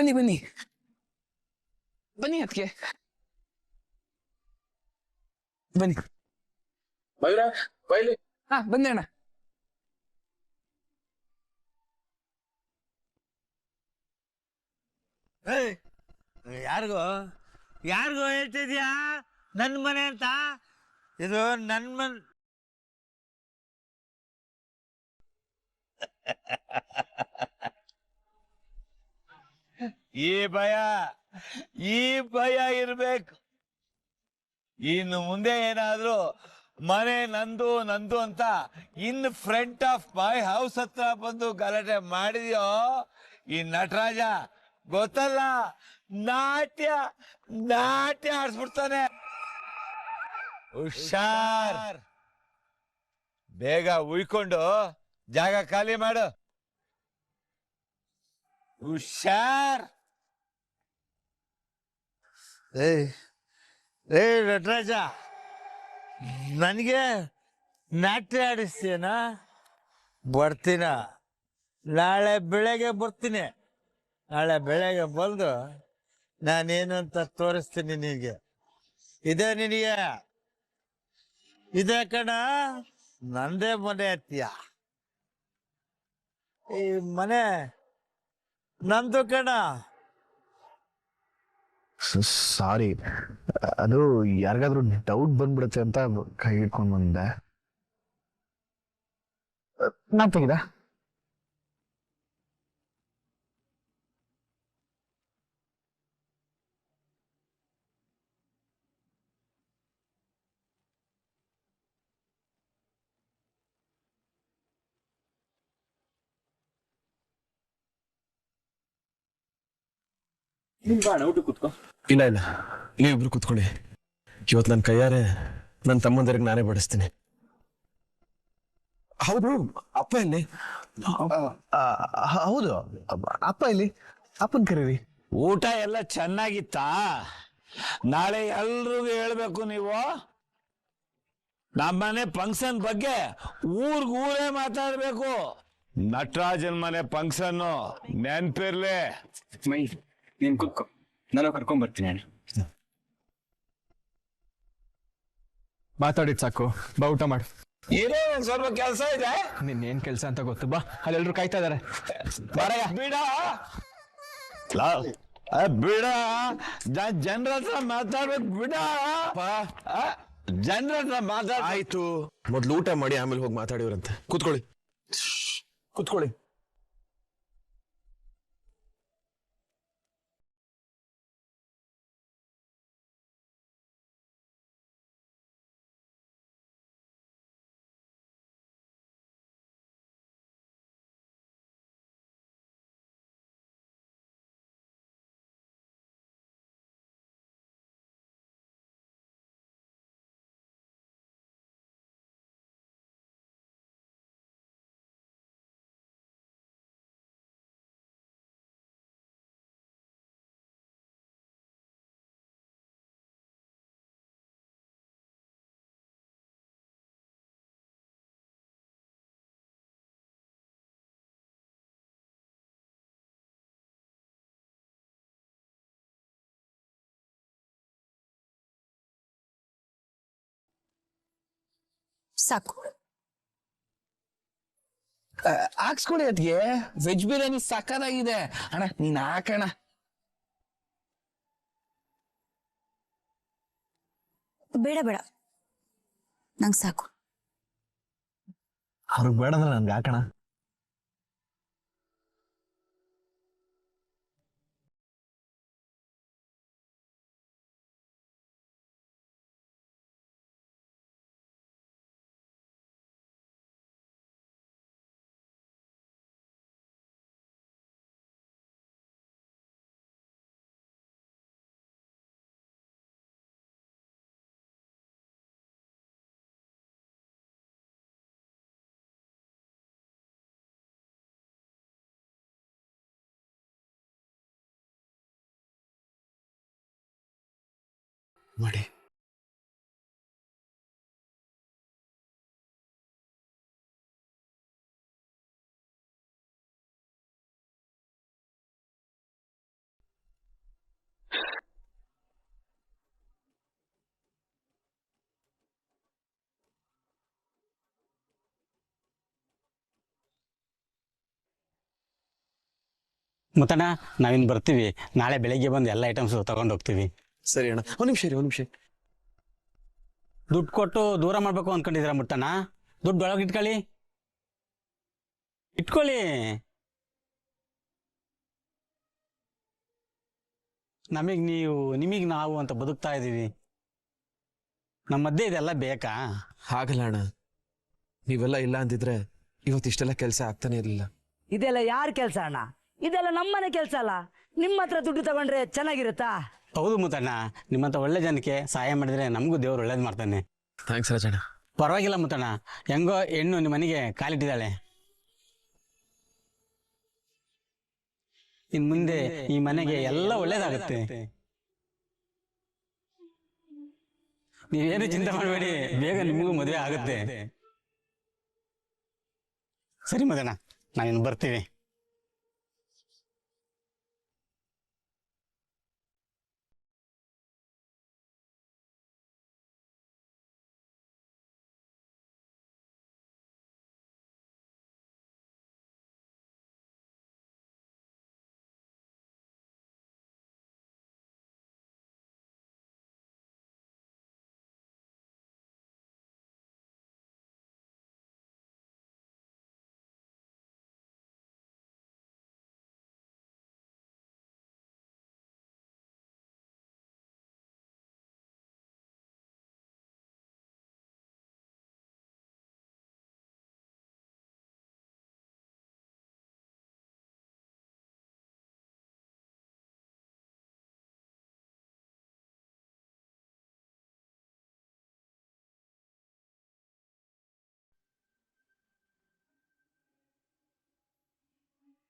ಬನ್ನಿ ಬನ್ನಿ ಬನ್ನಿ ಅದಕ್ಕೆ ಬನ್ನಿ. ಮಯೂರ ಬೈಲಿ. ಹಾ ಬಂದೆ ಅಣ್ಣ. ಯಾರಿಗೋ ಯಾರಿಗೋ ಹೇಳ್ತಿದ್ಯಾ ನನ್ನ ಮನೆ ಅಂತ? ಇದು ನನ್ನ ಮನೆ. ಈ ಭಯ ಇರ್ಬೇಕು. ಇನ್ನು ಮುಂದೆ ಏನಾದ್ರು ಮನೆ ನಂದು ನಂದು ಅಂತ in front of my house ಹತ್ರ ಬಂದು ಗಲಾಟೆ ಮಾಡಿದ್ಯೋ ಈ ನಟರಾಜ ಗೊತ್ತಲ್ಲ, ನಾಟ್ಯ ಆಡ್ಸ್ಬಿಡ್ತಾನೆ. ಹುಷಾರ್, ಬೇಗ ಉಯ್ಕೊಂಡು ಜಾಗ ಖಾಲಿ ಮಾಡು. ಹುಷಾರ್. ಏ ನಟರಾಜ, ನನಗೆ ನಾಟ್ಯ ಆಡಿಸ್ತೀನ? ಬರ್ತೀನ, ನಾಳೆ ಬೆಳಗ್ಗೆ ಬರ್ತೀನಿ. ನಾಳೆ ಬೆಳಗ್ಗೆ ಬಂದು ನಾನೇನು ಅಂತ ತೋರಿಸ್ತೀನಿ ನಿನಗೆ. ಇದೇ ನಿನಗೆ, ಇದೇ ಕಣ ನಂದೇ ಮನೆ ಅತ್ಯ. ಈ ಮನೆ ನಂದು ಕಣ. ಸಾರಿ, ಅದು ಯಾರಿಗಾದ್ರೂ ಡೌಟ್ ಬಂದ್ಬಿಡುತ್ತೆ ಅಂತ ಕೈ ಇಟ್ಕೊಂಡ್ ಬಂದೆ. ನಾನ್ ತೆಗಿದ ಊಟ ಕೂತ್ಕೋ. ಇಲ್ಲ ಇಲ್ಲ, ನೀವಿಬ್ರು ಕೂತ್ಕೊಳ್ಳಿ. ಇವತ್ತು ನನ್ನ ಕೈಯಾರೆ ನನ್ನ ತಮ್ಮಂದರಿಗೆ ನಾನೇ ಬಡಿಸ್ತೀನಿ. ಹೌದು, ಅಪ್ಪ ಇಲ್ಲಿ? ಹೌದು, ಅಪ್ಪ ಇಲ್ಲಿ. ಅಪ್ಪನ್ ಕರೀರಿ. ಊಟ ಎಲ್ಲ ಚೆನ್ನಾಗಿತ್ತಾ? ನಾಳೆ ಎಲ್ರಿಗೂ ಹೇಳ್ಬೇಕು ನೀವು. ನಮ್ಮನೆ ಫಂಕ್ಷನ್ ಬಗ್ಗೆ ಊರೇ ಮಾತಾಡ್ಬೇಕು. ನಟರಾಜನ್ ಮನೆ ಫಂಕ್ಷನ್ ನೆನ್ಪಿರ್ಲಿ. ಮೈ ನೀನ್ ಕೂತ್ಕೋ, ನಾನು ಕರ್ಕೊಂಡ್ ಬರ್ತೀನಿ ಅಣ್ಣ. ಮಾತಾಡಿದ್ ಸಾಕು, ಬಾ ಊಟ ಮಾಡು. ಏನೋ ಒಂದ್ ಸ್ವಲ್ಪ ಕೆಲಸ ಇದೆ. ನಿನ್ನೇನ್ ಕೆಲ್ಸ ಅಂತ ಗೊತ್ತು, ಬಾ. ಅಲ್ಲೆಲ್ರು ಕಾಯ್ತಾ ಇದಾರೆ. ಬಿಡ ಜನರ ಹತ್ರ ಮಾತಾಡ್ಬೇಕು. ಬಿಡ ಜನರ ಹತ್ರ ಮಾತಾಡ. ಆಯ್ತು, ಮೊದ್ಲು ಊಟ ಮಾಡಿ ಆಮೇಲೆ ಹೋಗಿ ಮಾತಾಡಿವ್ರಂತೆ. ಕೂತ್ಕೊಳ್ಳಿ ಕೂತ್ಕೊಳ್ಳಿ. ಸಾಕು. ಹಾಕ್ಸ್ಕೊಡಿ ಅದಕ್ಕೆ. ವೆಜ್ ಬಿರಿಯಾನಿ ಸಕ್ಕತ್ತಾಗಿದೆ ಅಣ್ಣ, ನೀನ್ ಹಾಕಣ. ಬೇಡ ಬೇಡ, ನಂಗೆ ಸಾಕು. ಅವ್ರಿಗೆ ಬೇಡ ಅಂದ್ರೆ ನನ್ಗೆ ಹಾಕಣ. ಮಾಡಿ. ಮುತ್ತಣ್ಣ ನಾವಿನ್ನು ಬರ್ತೀವಿ. ನಾಳೆ ಬೆಳಿಗ್ಗೆ ಬಂದು ಎಲ್ಲ ಐಟಮ್ಸು ತಗೊಂಡು ಹೋಗ್ತೀವಿ. ಸರಿ ಅಣ್ಣ, ಒಂದು ನಿಮಿಷ ರೀ, ಒಂದು ನಿಮಿಷ. ದುಡ್ಡು ಕೊಟ್ಟು ದೂರ ಮಾಡಬೇಕು ಅಂದ್ಕೊಂಡಿದ್ದೀರಾ ಮುತ್ತಣ್ಣ? ದುಡ್ಡು ಒಳಗೆ ಇಟ್ಕೊಳ್ಳಿ. ನಮಗೆ ನೀವು, ನಿಮಗೆ ನಾವು ಅಂತ ಬದುಕ್ತಾ ಇದ್ದೀವಿ. ನಮ್ಮ ಮಧ್ಯೆ ಇದೆಲ್ಲ ಬೇಕಾ? ಹಾಗಲ್ಲ ಅಣ್ಣ, ನೀವೆಲ್ಲ ಇಲ್ಲ ಅಂದಿದ್ರೆ ಇವತ್ತಿಷ್ಟೆಲ್ಲ ಕೆಲಸ ಆಗ್ತಾನೆ ಇರಲಿಲ್ಲ. ಇದೆಲ್ಲ ಯಾರ ಕೆಲಸ ಅಣ್ಣ? ಇದೆಲ್ಲ ನಮ್ಮನೆ ಕೆಲಸ ಅಲ್ಲ. ನಿಮ್ಮ ಹತ್ರ ದುಡ್ಡು ತಗೊಂಡ್ರೆ ಚೆನ್ನಾಗಿರುತ್ತಾ? ಹೌದು ಮುತ್ತಣ್ಣ, ನಿಮ್ಮಂಥ ಒಳ್ಳೆ ಜನಕ್ಕೆ ಸಹಾಯ ಮಾಡಿದರೆ ನಮಗೂ ದೇವ್ರು ಒಳ್ಳೇದು ಮಾಡ್ತಾನೆ. ಥ್ಯಾಂಕ್ಸ್ ರಾಜಣ್ಣ. ಪರವಾಗಿಲ್ಲ ಮುತ್ತಣ್ಣ, ಹೆಂಗೋ ಹೆಣ್ಣು ನಿಮ್ಮ ಮನೆಗೆ ಕಾಲಿಟ್ಟಿದ್ದಾಳೆ. ಇನ್ನು ಮುಂದೆ ಈ ಮನೆಗೆ ಎಲ್ಲ ಒಳ್ಳೇದಾಗುತ್ತೆ. ನೀವೇನು ಚಿಂತೆ ಮಾಡಬೇಡಿ, ಬೇಗ ನಿಮಗೂ ಮದುವೆ ಆಗುತ್ತೆ. ಸರಿ ಮಗನ, ನಾವಿನ್ನು ಬರ್ತೀವಿ.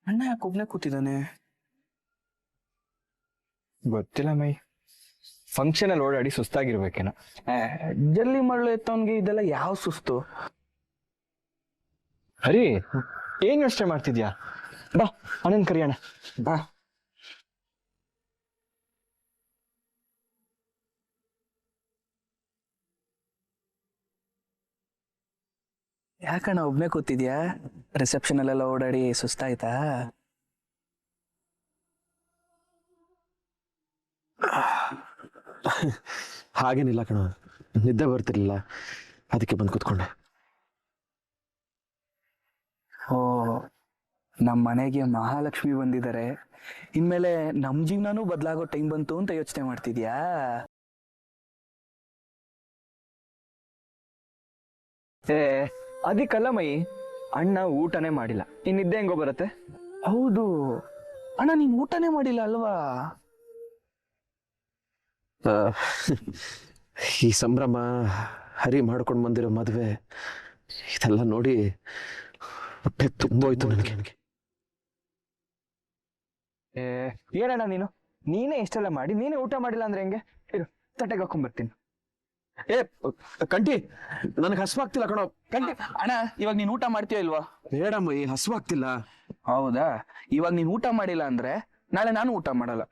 ಅಣ್ಣ ಯಾಕೆ ಒಬ್ನೇ ಕೂತಿದ್ದಾನೆ? ಗೊತ್ತಿಲ್ಲ ಮೈ, ಫಂಕ್ಷನ್ ಅಲ್ಲಿ ಓಡಾಡಿ ಸುಸ್ತಾಗಿರ್ಬೇಕೇನೋ. ಜಲ್ಲಿ ಮರಳು ಎತ್ತವನ್ಗೆ ಇದೆಲ್ಲ ಯಾವ ಸುಸ್ತು? ಹರಿ, ಏನ್ ಯೋಚನೆ ಮಾಡ್ತಿದ್ಯಾ? ಬಾ ಅಣ್ಣನ್ ಕರಿಯೋಣ, ಬಾ. ಯಾಕಣ್ಣ ಒಬ್ನೇ ಕೂತಿದ್ಯಾ? ರಿಸೆಪ್ಷನ್ ಅಲ್ಲೆಲ್ಲ ಓಡಾಡಿ ಸುಸ್ತಾಯ್ತಾ? ಹಾಗೇನಿಲ್ಲ ಕಣ, ನಿದ್ದೆ ಬರ್ತಿರ್ಲಿಲ್ಲ, ಅದಕ್ಕೆ ಬಂದು ಕೂತ್ಕೊಂಡೆ. ಓ, ನಮ್ಮ ಮನೆಗೆ ಮಹಾಲಕ್ಷ್ಮಿ ಬಂದಿದ್ದಾರೆ. ಇನ್ಮೇಲೆ ನಮ್ ಜೀವನನೂ ಬದಲಾಗೋ ಟೈಮ್ ಬಂತು ಅಂತ ಯೋಚನೆ ಮಾಡ್ತಿದ್ಯಾ? ಏ ಅದಕ್ಕಲ್ಲ ಮೈ, ಅಣ್ಣ ಊಟನೇ ಮಾಡಿಲ್ಲ, ಇನ್ನಿದ್ದೆ ಹೆಂಗೋ ಬರುತ್ತೆ? ಹೌದು ಅಣ್ಣ, ನೀನ್ ಊಟನೇ ಮಾಡಿಲ್ಲ ಅಲ್ವಾ? ಈ ಸಂಭ್ರಮ, ಹರಿ ಮಾಡ್ಕೊಂಡು ಬಂದಿರೋ ಮದುವೆ, ಇದೆಲ್ಲ ನೋಡಿ ಹೊಟ್ಟೆ ತುಂಬೋಯ್ತು ನನಗೆ. ಏ ಏನಣ್ಣ ನೀನೇ ಇಷ್ಟೆಲ್ಲ ಮಾಡಿ ನೀನೇ ಊಟ ಮಾಡಿಲ್ಲ ಅಂದ್ರೆ ಹೆಂಗೆ? ಇರು, ತಟ್ಟೆಗೆ ಹಾಕೊಂಡ್ಬರ್ತೀನಿ. ಏ ಕಂಟಿ, ನನಗೆ ಹಸ್ವಾಗ್ತಿಲ್ಲ ಕಣೋ. ಕಂಟಿ ಅಣ್ಣ, ಇವಾಗ ನೀನ್ ಊಟ ಮಾಡ್ತೀಯೋ ಇಲ್ವಾ? ಬೇಡಮ್ಮ, ಈ ಹಸ್ವಾಗ್ತಿಲ್ಲ. ಹೌದಾ? ಇವಾಗ ನೀನ್ ಊಟ ಮಾಡಿಲ್ಲ ಅಂದ್ರೆ ನಾಳೆ ನಾನು ಊಟ ಮಾಡಲ್ಲ.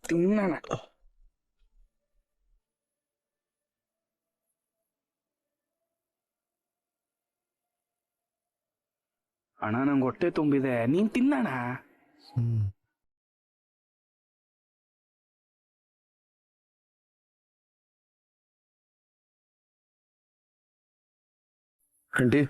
ತಿನ್ನಣ. ಅಣ್ಣ ನಂಗೆ ಹೊಟ್ಟೆ ತುಂಬಿದೆ, ನೀನ್ ತಿನ್ನಣ. ಕಂಟಿ,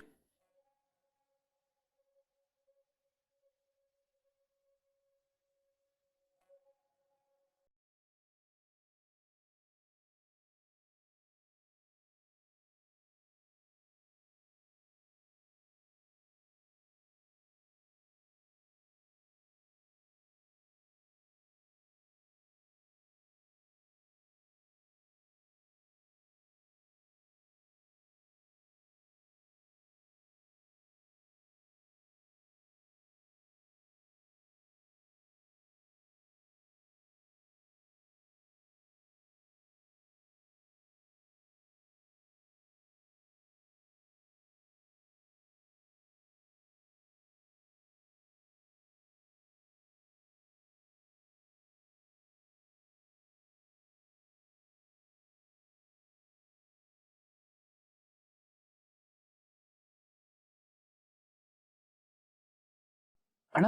ಅಣ್ಣ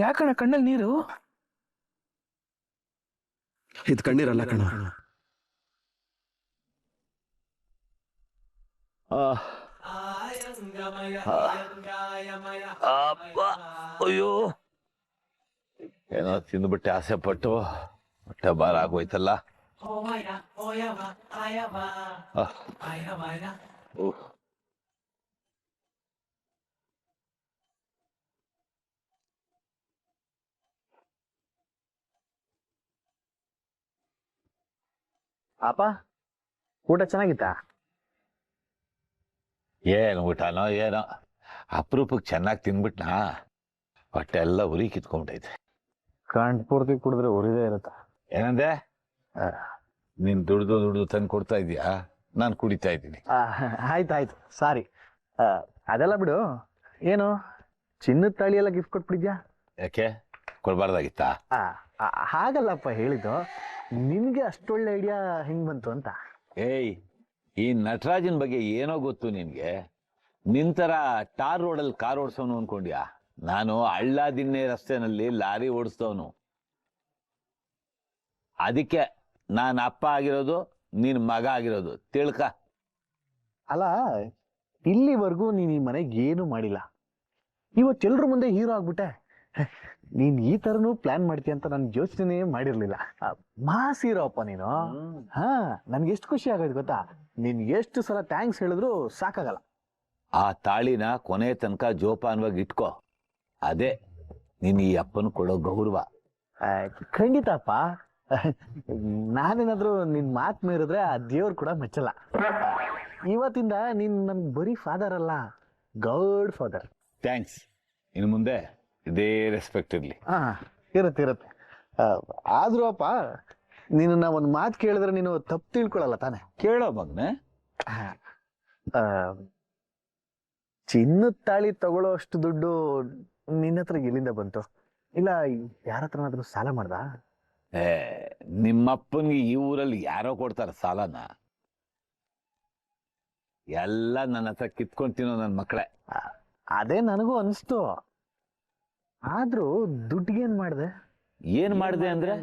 ಯಾಕಣ್ಣ ಕಣ್ಣಲ್ಲಿ ನೀರು? ಇದು ಕಣ್ಣೀರಲ್ಲ ಕಣ. ಅಯ್ಯೋ ಏನೋ ತಿಂದ್ಬಿಟ್ಟೆ ಆಸೆ ಪಟ್ಟು ಹೊಟ್ಟೆ ಭಾರ ಆಗೋಯ್ತಲ್ಲ. ಅಪ್ಪ ಊಟ ಚೆನ್ನಾಗಿತ್ತಾ? ಏನು ಊಟನೋ ಏನೋ ಅಪರೂಪಕ್ಕೆ ಚೆನ್ನಾಗಿ ತಿನ್ಬಿಟ್ನಾ ಹೊಟ್ಟೆ ಎಲ್ಲ ಉರಿ ಕಿತ್ಕೊಂಡ್ಬಿಟ್ಟೈತೆ. ಕಂಠ ಪೂರ್ತಿ ಕುಡಿದ್ರೆ ಉರಿದೇ ಇರುತ್ತ. ಏನಂದೆ? ನೀನ್ ದುಡ್ದು ತಂದು ಕೊಡ್ತಾ ಇದೀಯಾ, ನಾನು ಕುಡಿತಾ ಇದ್ದೀನಿ. ಆಯ್ತಾಯ್ತು ಸಾರಿ. ಅದೆಲ್ಲ ಬಿಡು, ಏನು ಚಿನ್ನದ ತಾಳಿ ಎಲ್ಲ ಗಿಫ್ಟ್ ಕೊಟ್ಬಿಟ್ಟಿದ್ಯಾ? ಯಾಕೆ ಕೊಡ್ಬಾರ್ದಾಗಿತ್ತಾ? ಹಾಗಲ್ಲಪ್ಪ ಹೇಳಿದ್ದು, ನಿನ್ಗೆ ಅಷ್ಟೊಳ್ಳೆ ಐಡಿಯಾ ಹೆಂಗ್ ಬಂತು ಅಂತ. ಏಯ್, ಈ ನಟರಾಜನ್ ಬಗ್ಗೆ ಏನೋ ಗೊತ್ತು ನಿನ್ಗೆ? ನಿಂತರ ಟಾರ್ ರೋಡಲ್ಲಿ ಕಾರ್ ಓಡಿಸೋನು ಅನ್ಕೊಂಡ್ಯಾ? ನಾನು ಹಳ್ಳ ದಿಣ್ಣೆ ರಸ್ತೆನಲ್ಲಿ ಲಾರಿ ಓಡಿಸ್ತವನು. ಅದಕ್ಕೆ ನಾನು ಅಪ್ಪ ಆಗಿರೋದು, ನೀನ್ ಮಗ ಆಗಿರೋದು ತಿಳ್ಕ. ಅಲ್ಲ, ಇಲ್ಲಿವರೆಗೂ ನೀನ್ ಈ ಮನೆಗೆ ಏನು ಮಾಡಿಲ್ಲ, ಇವತ್ತೆಲ್ರ ಮುಂದೆ ಹೀರೋ ಆಗ್ಬಿಟ್ಟೆ. ನೀನ್ ಈ ತರನು ಪ್ಲಾನ್ ಮಾಡ್ತೀಯ ಅಂತ ನನ್ ಯೋಚನೆ ಮಾಡಿರ್ಲಿಲ್ಲ. ಮಾಸ್ ಹೀರೋ ಅಪ್ಪ ನೀನು. ಹಾ, ನನ್ಗೆ ಎಷ್ಟು ಖುಷಿ ಆಗೋದು ಗೊತ್ತಾ? ನೀನ್ ಎಷ್ಟು ಸಲ ಥ್ಯಾಂಕ್ಸ್ ಹೇಳಿದ್ರು ಸಾಕಾಗಲ್ಲ. ಆ ತಾಳಿನ ಕೊನೆ ತನಕ ಜೋಪಾನವಾಗಿ ಇಟ್ಕೋ. ಅದೇ ನೀನ್ ಈ ಅಪ್ಪನ ಕೊಡೋ ಗೌರವ. ಖಂಡಿತಪ್ಪ. ನಾನೇನಾದ್ರೂ ನಿನ್ ಮಾತ್ ಮೀರಿದ್ರೆ ಆ ದೇವ್ರು ಕೂಡ ಮೆಚ್ಚಲ್ಲ. ಇವತ್ತಿಂದ ನೀನ್ ನನ್ ಬರೀ ಫಾದರ್ ಅಲ್ಲ, ಗಾಡ್ ಫಾದರ್. ಥ್ಯಾಂಕ್ಸ್. ಇನ್ನು ಮುಂದೆ ಇದೇ ರೆಸ್ಪೆಕ್ಟ್ ಇರ್ಲಿ. ಇರುತ್ತೆ. ಆದ್ರೂ ಅಪ್ಪ, ನಿನ್ನ ಒಂದ್ ಮಾತು ಕೇಳಿದ್ರೆ ನೀನು ತಪ್ಪು ತಿಳ್ಕೊಳಲ್ಲ ತಾನೆ? ಕೇಳೋ ಮಗ್ನೆ. ಚಿನ್ನದ ತಾಳಿ ತಗೊಳ್ಳೋ ಅಷ್ಟು ದುಡ್ಡು ನಿನ್ನ ಹತ್ರ ಎಲ್ಲಿಂದ ಬಂತು? ಇಲ್ಲ ಯಾರ ಹತ್ರನಾದ್ರೂ ಸಾಲ ಮಾಡ್ದ? ನಿಮ್ಮಪ್ಪನ್ಗೆ ಈ ಊರಲ್ಲಿ ಯಾರೋ ಕೊಡ್ತಾರ ಸಾಲನ? ಎಲ್ಲ ನನ್ನ ಹತ್ರ ಕಿತ್ಕೊಂಡ್ ತಿನ್ನೋ ನನ್ನ ಮಕ್ಕಳೇ. ಅದೇ ನನಗೂ ಅನಿಸ್ತು. ಆದ್ರೂ ದುಡ್ಡಿಗೇನ್ ಮಾಡ್ದೆ? ಏನ್ ಮಾಡಿದೆ ಅಂದ್ರೆ,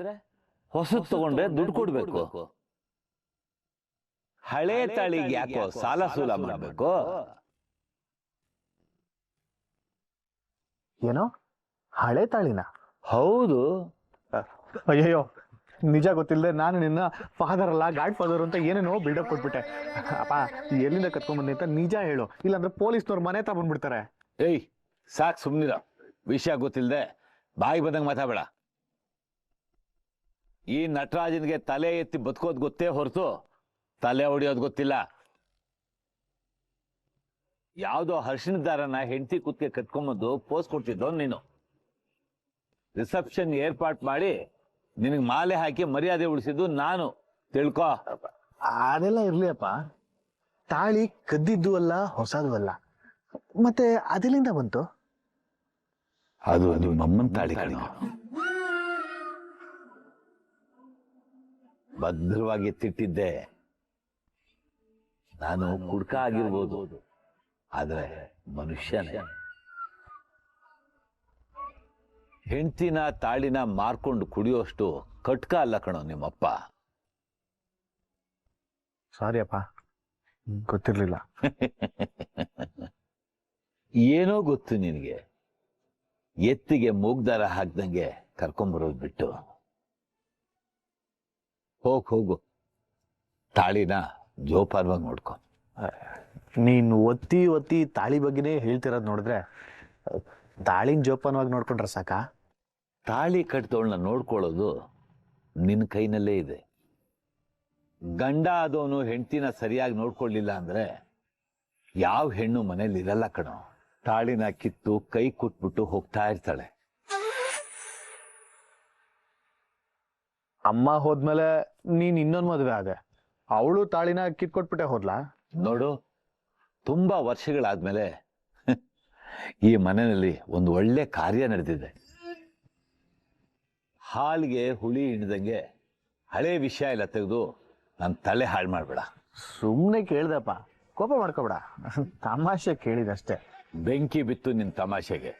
ಹೊಸದ್ ತಗೊಂಡ್ರೆ ದುಡ್ಡು ಕೊಡ್ಬೇಕು. ಹಳೆ ತಾಳಿಗೆ ಯಾಕೋ ಸಾಲ ಸೂಲ ಮಾಡ್ಬೇಕು? ಏನೋ ಹಳೆ ತಾಳಿನ? ಹೌದು. ಅಯ್ಯಯ್ಯೋ, ನಿಜ ಗೊತ್ತಿಲ್ಲದೆ ನಾನು ನಿನ್ನ ಫಾದರ್ ಅಲ್ಲ ಗಾಡ್ ಫಾದರ್ ಅಂತ ಏನೇನೋ ಬಿಲ್ಡಪ್ ಕೊಟ್ಬಿಟ್ಟೆ. ಅಪ್ಪ, ಎಲ್ಲಿಂದ ಕತ್ಕೊಂಡ್ಬಂದೆ ಅಂತ ನಿಜ ಹೇಳು, ಇಲ್ಲಾಂದ್ರೆ ಪೊಲೀಸ್ನವ್ರು ಮನೆ ಹತ್ರ ಬಂದ್ಬಿಡ್ತಾರೆ. ಏಯ್, ಸಾಕ್ ಸುಮ್ನಿರ. ವಿಷಯ ಗೊತ್ತಿಲ್ಲದೆ ಬಾಯಿ ಬಂದಂಗೆ ಮಾತಾಬೇಡ. ಈ ನಟರಾಜನ್ಗೆ ತಲೆ ಎತ್ತಿ ಬದುಕೋದ್ ಗೊತ್ತೇ ಹೊರತು ತಲೆ ಹೊಡಿಯೋದು ಗೊತ್ತಿಲ್ಲ. ಯಾವ್ದೋ ಹರ್ಷಿನ ದಾರನ ಹೆಂಡತಿ ಕುತ್ತಿಗೆ ಕಟ್ಕೊಂಬಂದು ಪೋಸ್ ಕೊಡ್ತಿದ್ದೋ ನೀನು. ರಿಸೆಪ್ಷನ್ ಏರ್ಪಾಟ್ ಮಾಡಿ ನಿನಗೆ ಮಾಲೆ ಹಾಕಿ ಮರ್ಯಾದೆ ಉಳಿಸಿದ್ದು ನಾನು, ತಿಳ್ಕೊ. ಅದೆಲ್ಲ ಇರ್ಲಿ ಅಪ್ಪ, ತಾಳಿ ಕದ್ದಿದ್ದು ಅಲ್ಲ, ಹೊಸದು ಅಲ್ಲ, ಮತ್ತೆ ಅದೆಲ್ಲಿಂದ ಬಂತು? ಅದು ನಿಮ್ಮಮ್ಮನ ತಾಳಿ ಕಣೋ. ಭದ್ರವಾಗಿ ಎತ್ತಿಟ್ಟಿದ್ದೆ. ನಾನು ಕುಡ್ಕ ಆಗಿರ್ಬೋದು, ಆದ್ರೆ ಮನುಷ್ಯನೇ. ಹೆಂಡ್ತಿನ ತಾಳಿನ ಮಾರ್ಕೊಂಡು ಕುಡಿಯೋಷ್ಟು ಕಟ್ಕ ಅಲ್ಲ ಕಣೋ ನಿಮ್ಮಪ್ಪ. ಸಾರಿ ಅಪ್ಪ, ಗೊತ್ತಿರ್ಲಿಲ್ಲ. ಏನೋ ಗೊತ್ತು ನಿನಗೆ. ಎತ್ತಿಗೆ ಮೂಗ್ದಾರ ಹಾಕ್ದಂಗೆ ಕರ್ಕೊಂಬರೋದು ಬಿಟ್ಟು ಹೋಗು, ತಾಳಿನ ಜೋಪಾನವಾಗಿ ನೋಡ್ಕೊ. ನೀನು ಒತ್ತಿ ಒತ್ತಿ ತಾಳಿ ಬಗ್ಗೆನೇ ಹೇಳ್ತಿರೋದು ನೋಡಿದ್ರೆ ತಾಳಿನ ಜೋಪಾನವಾಗಿ ನೋಡ್ಕೊಂಡ್ರೆ ಸಾಕ? ತಾಳಿ ಕಟ್ದವಳನ್ನ ನೋಡ್ಕೊಳ್ಳೋದು ನಿನ್ನ ಕೈನಲ್ಲೇ ಇದೆ. ಗಂಡ ಆದವನು ಹೆಂಡ್ತಿನ ಸರಿಯಾಗಿ ನೋಡ್ಕೊಳ್ಳಿಲ್ಲ ಅಂದ್ರೆ ಯಾವ ಹೆಣ್ಣು ಮನೇಲಿ ಇರಲ್ಲ ಕಣೋ. ತಾಳಿನ ಕಿತ್ತು ಕೈ ಕುಟ್ಬಿಟ್ಟು ಹೋಗ್ತಾ ಇರ್ತಾಳೆ. ಅಮ್ಮ ಹೋದ್ಮೇಲೆ ನೀನ್ ಇನ್ನೊಂದ್ ಮದುವೆ ಆದೆ, ಅವಳು ತಾಳಿನ ಕಿತ್ಕೊಟ್ಬಿಟ್ಟೆ ಹೋದ್ಲಾ? ನೋಡು, ತುಂಬಾ ವರ್ಷಗಳಾದ್ಮೇಲೆ ಈ ಮನೆಯಲ್ಲಿ ಒಂದು ಒಳ್ಳೆ ಕಾರ್ಯ ನಡೆದಿದೆ. ಹಾಲ್ಗೆ ಹುಳಿ ಹಿಡ್ದಂಗೆ ಹಳೆ ವಿಷಯ ಎಲ್ಲ ತೆಗೆದು ನನ್ನ ತಲೆ ಹಾಳು ಮಾಡ್ಬೇಡ. ಸುಮ್ನೆ ಕೇಳ್ದಪ್ಪ, ಕೋಪ ಮಾಡ್ಕೊಬೇಡ, ತಮಾಷೆ ಕೇಳಿದಷ್ಟೇ. ಬೆಂಕಿ ಬಿತ್ತು ನಿನ್ ತಮಾಷೆಗೆ.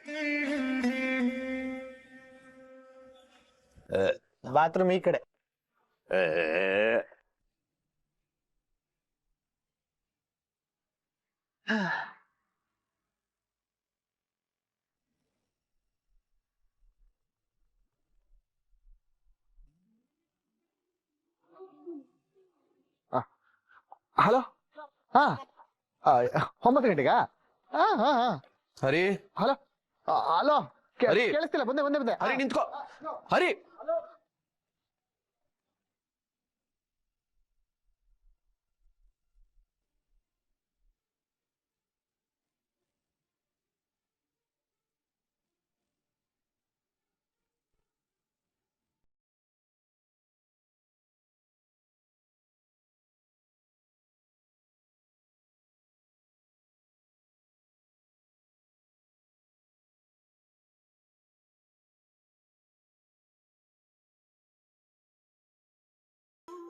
ಬಾತ್ರೂಮ್ ಈ ಕಡೆ. ಹಲೋ. ಹಾ 9 ಗಂಟೆಗಾ? ಹಾ ಹಾ ಹಾ. ಹರಿ ಹಲೋ ಹಲೋ. ಹರಿ. ಕೇಳಿಸ್ತಿಲ್ಲ, ಬಂದೆ. ಹರಿ ನಿಂತ್ಕೋ. ಹರಿ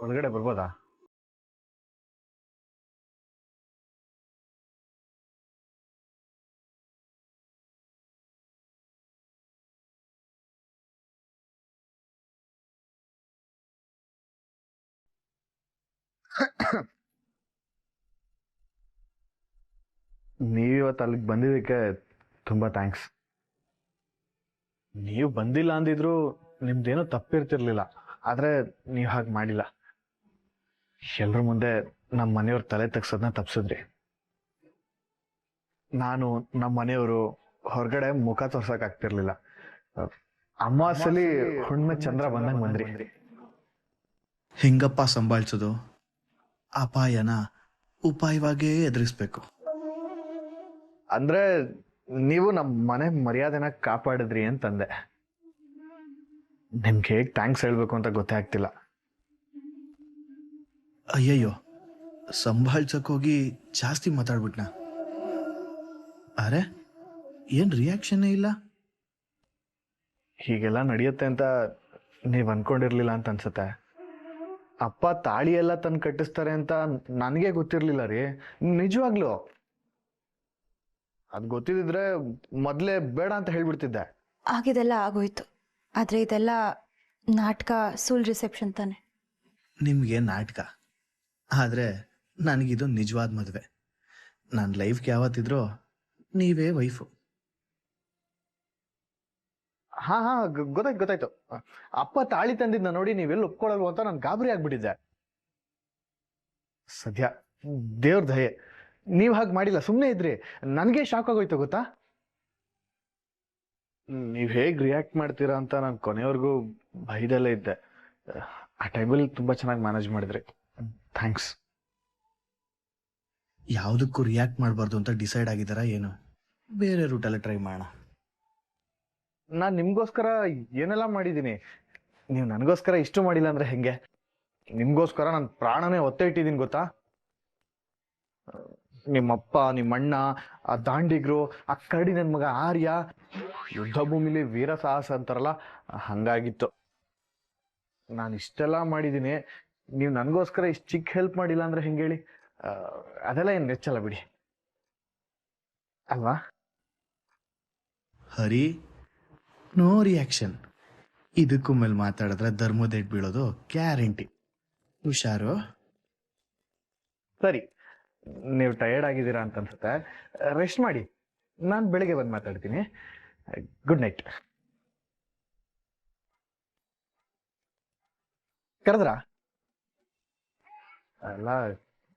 ಒಳಗಡೆ ಬರ್ಬೋದಾ? ನೀವಿವತ್ತು ಅಲ್ಲಿಗೆ ಬಂದಿದ್ದಕ್ಕೆ ತುಂಬಾ ಥ್ಯಾಂಕ್ಸ್. ನೀವು ಬಂದಿಲ್ಲ ಅಂದಿದ್ರು ನಿಮ್ದೇನೋ ತಪ್ಪಿರ್ತಿರ್ಲಿಲ್ಲ, ಆದ್ರೆ ನೀವು ಹಾಗೆ ಮಾಡಿಲ್ಲ. ಎಲ್ರ ಮುಂದೆ ನಮ್ಮ ಮನೆಯವ್ರ ತಲೆ ತಗ್ಸೋದನ್ನ ತಪ್ಸಿದ್ರಿ. ನಾನು ನಮ್ಮ ಮನೆಯವರು ಹೊರಗಡೆ ಮುಖ ತೋರ್ಸಕ್ ಆಗ್ತಿರ್ಲಿಲ್ಲ. ಅಮಾವಾಸ್ಯೆಲಿ ಹುಣ್ಣಿಮೆ ಚಂದ್ರ ಬಂದಂಗ್ ಬಂದ್ರಿ. ಹೆಂಗಪ್ಪ ಸಂಭಾಳಿಸೋದು? ಅಪಾಯನ ಉಪಾಯವಾಗೇ ಎದುರಿಸ್ಬೇಕು. ಅಂದ್ರೆ ನೀವು ನಮ್ಮ ಮನೆ ಮರ್ಯಾದೆನ ಕಾಪಾಡಿದ್ರಿ ಅಂತಂದೆ. ನಿಮ್ಗೆ ಹೇಗೆ ಥ್ಯಾಂಕ್ಸ್ ಹೇಳ್ಬೇಕು ಅಂತ ಗೊತ್ತೇ ಆಗ್ತಿಲ್ಲ. ಅಯ್ಯಯ್ಯೋ, ಸಂಭಾಳ್ಸಕ್ಕೋಗಿ ಜಾಸ್ತಿ ಮಾತಾಡ್ಬಿಟ್ನಾ? ಅರೆ, ಏನ್ ರಿಯಾಕ್ಷನ್ನೇ ಇಲ್ಲ? ಹೀಗೆಲ್ಲ ನಡೆಯುತ್ತೆ ಅಂತ ನೀವ್ ಅನ್ಕೊಂಡಿರ್ಲಿಲ್ಲ ಅಂತ ಅನ್ಸುತ್ತೆ. ಅಪ್ಪ ತಾಳಿ ಎಲ್ಲ ತಂದು ಕಟ್ಟಿಸ್ತಾರೆ ಅಂತ ನನಗೆ ಗೊತ್ತಿರ್ಲಿಲ್ಲ ರೀ, ನಿಜವಾಗ್ಲು. ಅದ್ ಗೊತ್ತಿದ್ರೆ ಮೊದ್ಲೇ ಬೇಡ ಅಂತ ಹೇಳ್ಬಿಡ್ತಿದ್ದೆ. ಆಗಿದೆಲ್ಲ ಆಗೋಯ್ತು, ಆದ್ರೆ ಇದೆಲ್ಲ ನಾಟಕ, ಸುಲ್ ರಿಸೆಪ್ಷನ್ ತಾನೆ. ನಿಮ್ಗೆ ನಾಟಕ, ಆದ್ರೆ ನನಗಿದು ನಿಜವಾದ ಮದುವೆ. ನನ್ನ ಲೈಫ್ಗೆ ಯಾವತ್ತಿದ್ರೂ ನೀವೇ ವೈಫು. ಹಾ ಹಾ ಗೊತ್ತಾಯ್ತು. ಅಪ್ಪ ತಾಳಿ ತಂದಿದ್ನ ನೋಡಿ ನೀವೆಲ್ಲ ಒಪ್ಕೊಳ್ಳಲ್ವ ಅಂತ ನಾನು ಗಾಬರಿ ಆಗ್ಬಿಟ್ಟಿದ್ದೆ. ಸದ್ಯ ದೇವ್ರ ದಯೆ ನೀವ್ ಹಾಗೆ ಮಾಡಿಲ್ಲ, ಸುಮ್ಮನೆ ಇದ್ರಿ. ನನಗೆ ಶಾಕ್ ಆಗೋಯ್ತು ಗೊತ್ತಾ. ನೀವ್ ಹೇಗ್ ರಿಯಾಕ್ಟ್ ಮಾಡ್ತೀರಾ ಅಂತ ನಾನು ಕೊನೆವರೆಗೂ ಭಯದಲ್ಲೇ ಇದ್ದೆ. ಆ ಟೈಮಲ್ಲಿ ತುಂಬಾ ಚೆನ್ನಾಗಿ ಮ್ಯಾನೇಜ್ ಮಾಡಿದ್ರಿ, ಥ್ಯಾಂಕ್ಸ್. ಯಾವುದಕ್ಕೂ ರಿಯಾಕ್ಟ್ ಮಾಡಬಾರ್ದು ಅಂತ ಡಿಸೈಡ್ ಆಗಿದ್ದಾರಾ ಏನು? ಬೇರೆ ರೂಟಲ್ಲಿ ಟ್ರೈ ಮಾಡೋಣ. ನಾನು ನಿಮ್ಗೋಸ್ಕರ ಏನೆಲ್ಲ ಮಾಡಿದ್ದೀನಿ, ನೀವು ನನಗೋಸ್ಕರ ಇಷ್ಟು ಮಾಡಿಲ್ಲ ಅಂದ್ರೆ ಹೆಂಗೆ? ನಿಮ್ಗೋಸ್ಕರ ನಾನು ಪ್ರಾಣನೇ ಒತ್ತೆ ಇಟ್ಟಿದ್ದೀನಿ ಗೊತ್ತಾ. ನಿಮ್ಮಪ್ಪ, ನಿಮ್ಮಣ್ಣ, ಆ ದಾಂಡಿಗ್ರು, ಆ ಕರಡಿ ನನ್ನ ಮಗ ಆರ್ಯ, ಯುದ್ಧ ಭೂಮಿಲಿ ವೀರ ಸಾಹಸ ಅಂತಾರಲ್ಲ ಹಂಗಾಗಿತ್ತು. ನಾನು ಇಷ್ಟೆಲ್ಲ ಮಾಡಿದ್ದೀನಿ, ನೀವು ನನಗೋಸ್ಕರ ಇಷ್ಟು ಚಿಕ್ಕ ಹೆಲ್ಪ್ ಮಾಡಿಲ್ಲ ಅಂದ್ರೆ ಹೆಂಗೆ ಹೇಳಿ? ಅದೆಲ್ಲ ಏನು ನೆಚ್ಚಲ್ಲ ಬಿಡಿ ಅಲ್ವಾ? ಹರಿ, ನೋ ರಿಯಾಕ್ಷನ್. ಇದಕ್ಕೂ ಮೇಲೆ ಮಾತಾಡಿದ್ರೆ ಧರ್ಮದೇಟ್ ಬೀಳೋದು ಗ್ಯಾರಂಟಿ. ಹುಷಾರು. ಸರಿ, ನೀವು ಟಯರ್ಡ್ ಆಗಿದ್ದೀರಾ ಅಂತ ಅನ್ಸುತ್ತೆ, ರೆಸ್ಟ್ ಮಾಡಿ. ನಾನು ಬೆಳಿಗ್ಗೆ ಬಂದು ಮಾತಾಡ್ತೀನಿ. Good night. ಕರೆದ್ರ? ಅಲ್ಲ,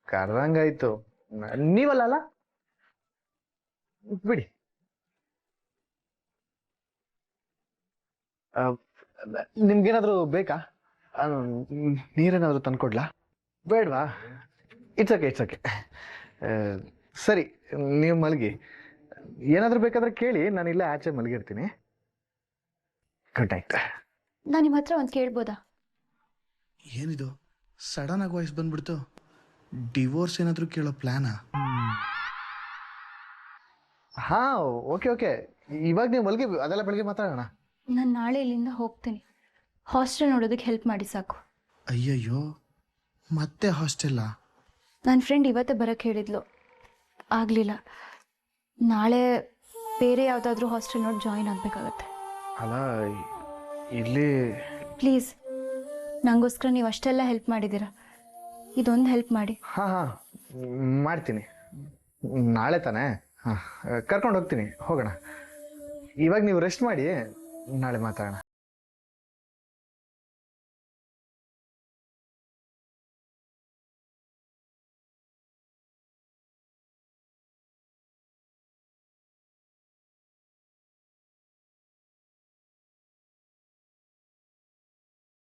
ಕರ್ದಂಗಾಯ್ತು. ನೀವಲ್ಲ ಬಿಡಿ. ನಿಮ್ಗೇನಾದ್ರೂ ಬೇಕಾ? ನೀರೇನಾದ್ರೂ ತಂದ್ಕೊಡ್ಲಾ? ಬೇಡವಾ? It's okay. ಸರಿ, ನೀವು ಮಲಗಿ. ಏನಾದ್ರೂ ಬೇಕಾದ್ರೆ ಕೇಳಿ, ನಾನು ಇಲ್ಲೇ ಆಚೆ ಮಲಗಿರ್ತೀನಿ. Good night. ನಾನು ನಿಮ್ಮ ಹತ್ರ ಒಂದು ಕೇಳ್ಬೋದಾ? ಏನಿದು ಸಡನ್ ಆಗಿ ವಾಯ್ಸ್ ಬಂದ್ಬಿಡ್ತು? ಡಿವೋರ್ಸ್ ಏನಾದರೂ ಕೇಳೋ ಪ್ಲಾನಾ? ಹಾ, ಓಕೆ. ಇವಾಗ ನೀವು ಮಲಗಿ, ಅದೆಲ್ಲ ಬೆಳಗ್ಗೆ ಮಾತಾಡೋಣ. ನಾನು ನಾಳೆ ಇಲ್ಲಿಂದ ಹೋಗ್ತೀನಿ. ಹಾಸ್ಟೆಲ್ ನೋಡೋದಕ್ಕೆ ಹೆಲ್ಪ್ ಮಾಡಿ ಸಾಕು. ಅಯ್ಯಯ್ಯೋ, ಮತ್ತೆ ಹಾಸ್ಟೆಲ್ಲ? ನನ್ನ ಫ್ರೆಂಡ್ ಇವತ್ತೇ ಬರೋಕ್ಕೆ ಹೇಳಿದ್ಲು, ಆಗಲಿಲ್ಲ. ನಾಳೆ ಬೇರೆ ಯಾವುದಾದ್ರೂ ಹಾಸ್ಟೆಲ್ ನೋಡಿ ಜಾಯಿನ್ ಆಗಬೇಕಾಗತ್ತೆ. ಅಲ್ಲ, ಇಲ್ಲಿ ಪ್ಲೀಸ್ ನನಗೋಸ್ಕರ ನೀವು ಅಷ್ಟೆಲ್ಲ ಹೆಲ್ಪ್ ಮಾಡಿದ್ದೀರಾ, ಇದೊಂದು ಹೆಲ್ಪ್ ಮಾಡಿ. ಹಾಂ ಹಾಂ ಮಾಡ್ತೀನಿ. ನಾಳೆ ತಾನೇ? ಹಾಂ ಕರ್ಕೊಂಡು ಹೋಗ್ತೀನಿ, ಹೋಗೋಣ. ಇವಾಗ ನೀವು ರೆಸ್ಟ್ ಮಾಡಿ, ನಾಳೆ ಮಾತಾಡೋಣ.